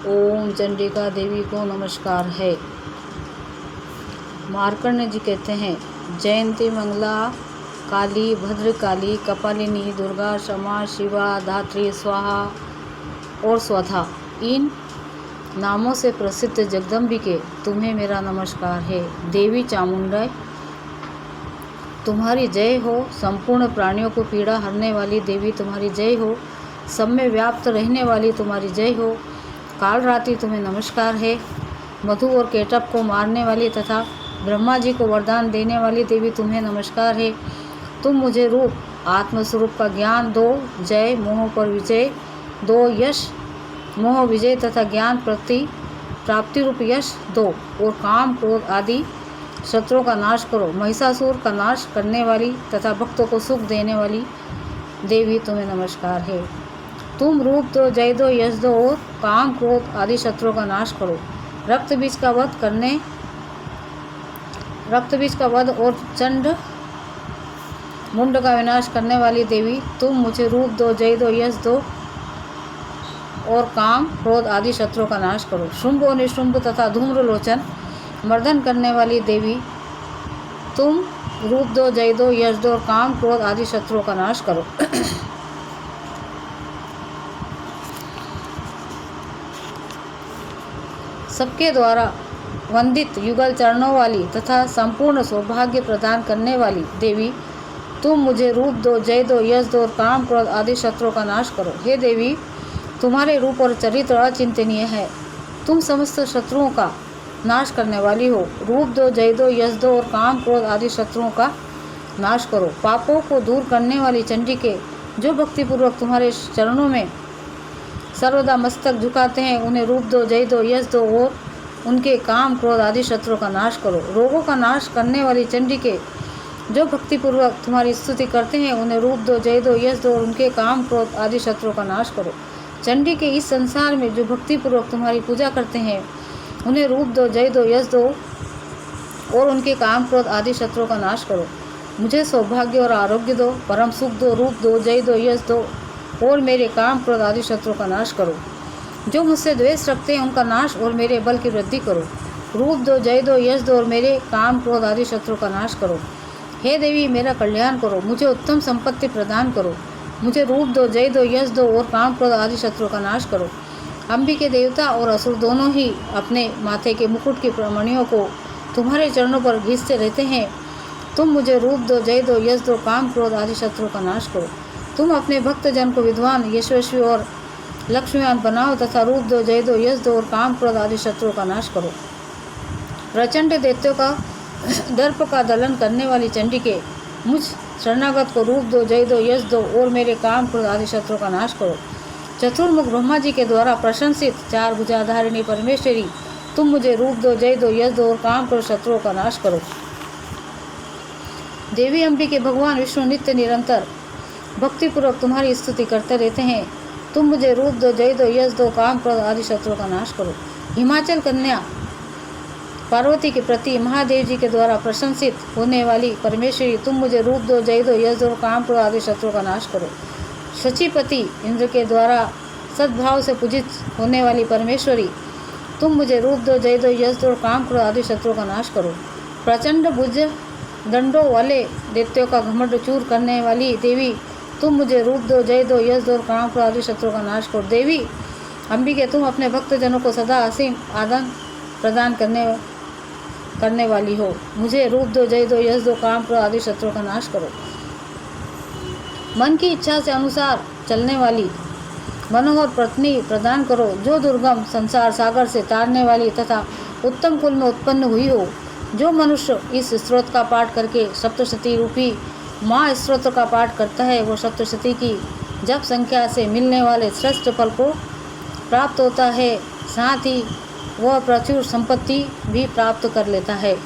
ओम चंडिका देवी को नमस्कार है। मार्कंड जी कहते हैं, जयंती मंगला काली, भद्रकाली, कपालिनी, दुर्गा, क्षमा, शिवा, धात्री, स्वाहा और स्वधा, इन नामों से प्रसिद्ध जगदम्बिके तुम्हें मेरा नमस्कार है। देवी चामुंडा तुम्हारी जय हो। संपूर्ण प्राणियों को पीड़ा हरने वाली देवी तुम्हारी जय हो। सब में व्याप्त रहने वाली तुम्हारी जय हो। काल रात्रि तुम्हें नमस्कार है। मधु और केटप को मारने वाली तथा ब्रह्मा जी को वरदान देने वाली देवी तुम्हें नमस्कार है। तुम मुझे रूप आत्मस्वरूप का ज्ञान दो। जय मोह पर विजय दो। यश मोह विजय तथा ज्ञान प्राप्ति रूप यश दो। और काम क्रोध आदि शत्रुओं का नाश करो। महिषासुर का नाश करने वाली तथा भक्तों को सुख देने वाली देवी तुम्हें नमस्कार है। तुम रूप दो, जय दो, यश दो और काम क्रोध आदि शत्रुओं का नाश करो। रक्त बीज का वध और चंड मुंड का विनाश करने वाली देवी तुम मुझे रूप दो, जय दो, यश दो और काम क्रोध आदि शत्रुओं का नाश करो। शुंभ और निशुंभ तथा धूम्रलोचन मर्दन करने वाली देवी तुम रूप दो, जय दो, यश दो और काम क्रोध आदि शत्रुओं का नाश करो। सबके द्वारा वंदित युगल चरणों वाली तथा संपूर्ण सौभाग्य प्रदान करने वाली देवी तुम मुझे रूप दो, जय दो, यश दो और काम क्रोध आदि शत्रुओं का नाश करो। हे देवी, तुम्हारे रूप और चरित्र अचिंतनीय है। तुम समस्त शत्रुओं का नाश करने वाली हो। रूप दो, जय दो, यश दो और काम क्रोध आदि शत्रुओं का नाश करो। पापों को दूर करने वाली चंडिके, जो भक्तिपूर्वक तुम्हारे चरणों में सर्वदा मस्तक झुकाते हैं, उन्हें रूप दो, जय दो, यश दो और उनके काम क्रोध आदि शत्रुओं का नाश करो। रोगों का नाश करने वाली चंडिके, जो भक्तिपूर्वक तुम्हारी स्तुति करते हैं, उन्हें रूप दो, जय दो, यश दो और उनके काम क्रोध आदि शत्रुओं का नाश करो। चंडिके, इस संसार में जो भक्तिपूर्वक तुम्हारी पूजा करते हैं, उन्हें रूप दो, जय दो, यश दो और उनके काम क्रोध आदि शत्रुओं का नाश करो। मुझे सौभाग्य और आरोग्य दो, परम सुख दो, रूप दो, जय दो, यश दो और मेरे काम क्रोध आदि शत्रुओं का नाश करो। जो मुझसे द्वेष रखते हैं, उनका नाश और मेरे बल की वृद्धि करो। रूप दो, जय दो, यश दो और मेरे काम क्रोध आदि शत्रुओं का नाश करो। हे देवी, मेरा कल्याण करो। मुझे उत्तम संपत्ति प्रदान करो। मुझे रूप दो, जय दो, यश दो और काम क्रोध आदि शत्रुओं का नाश करो। अंबिके देवता और असुर दोनों ही अपने माथे के मुकुट की मणियों को तुम्हारे चरणों पर घिसते रहते हैं। तुम मुझे रूप दो, जय दो, यश दो, काम क्रोध आदि शत्रुओं का नाश करो। तुम अपने भक्तजन को विद्वान, यशस्वी और लक्ष्मीवान बनाओ तथा रूप दो, जय दो, यश दो और काम क्रोध आदि शत्रुओं का नाश करो। प्रचंड दैत्यों का दर्प का दलन करने वाली चंडिके, मुझ शरणागत को रूप दो, जय दो, यश दो और मेरे काम क्रोध आदि शत्रुओं का नाश करो। चतुर्मुख ब्रह्मा जी के द्वारा प्रशंसित चार भुजाधारिणी परमेश्वरी, तुम मुझे रूप दो, जय दो, यश दो और काम क्रोध शत्रुओं का नाश करो। देवी अंबिके भगवान विष्णु नित्य निरंतर भक्तिपूर्वक तुम्हारी स्तुति करते रहते हैं। तुम मुझे रूप दो, जय दो, यश दो, काम क्रोध आदि शत्रुओं का नाश करो। हिमाचल कन्या पार्वती के प्रति महादेव जी के द्वारा प्रशंसित होने वाली परमेश्वरी, तुम मुझे रूप दो, जय दो, यश दो, काम क्रोध आदि शत्रुओं का नाश करो। शचीपति इंद्र के द्वारा सद्भाव से पूजित होने वाली परमेश्वरी, तुम मुझे रूप दो, जय दो, यश दो, काम क्रोध आदि शत्रुओं का नाश करो। प्रचंड भुज दंडों वाले दैत्यों का घमंड चूर करने वाली देवी, तुम मुझे रूप दो, जय दो, यश दो, काम क्रोध आदि शत्रुओं का नाश करो। देवी अंबिके, तुम अपने भक्तजनों को सदा असीम आदान प्रदान करने वाली हो। मुझे रूप दो, जय दो, यश दो, काम क्रोध आदि शत्रुओं का नाश करो। मन की इच्छा से अनुसार चलने वाली मनोहर पत्नी प्रदान करो, जो दुर्गम संसार सागर से तारने वाली तथा उत्तम कुल में उत्पन्न हुई हो। जो मनुष्य इस स्त्रोत का पाठ करके सप्तशती रूपी माँ स्त्रोत्र का पाठ करता है, वो सप्तशती की जप संख्या से मिलने वाले श्रेष्ठ फल को प्राप्त होता है। साथ ही वह प्रचुर संपत्ति भी प्राप्त कर लेता है।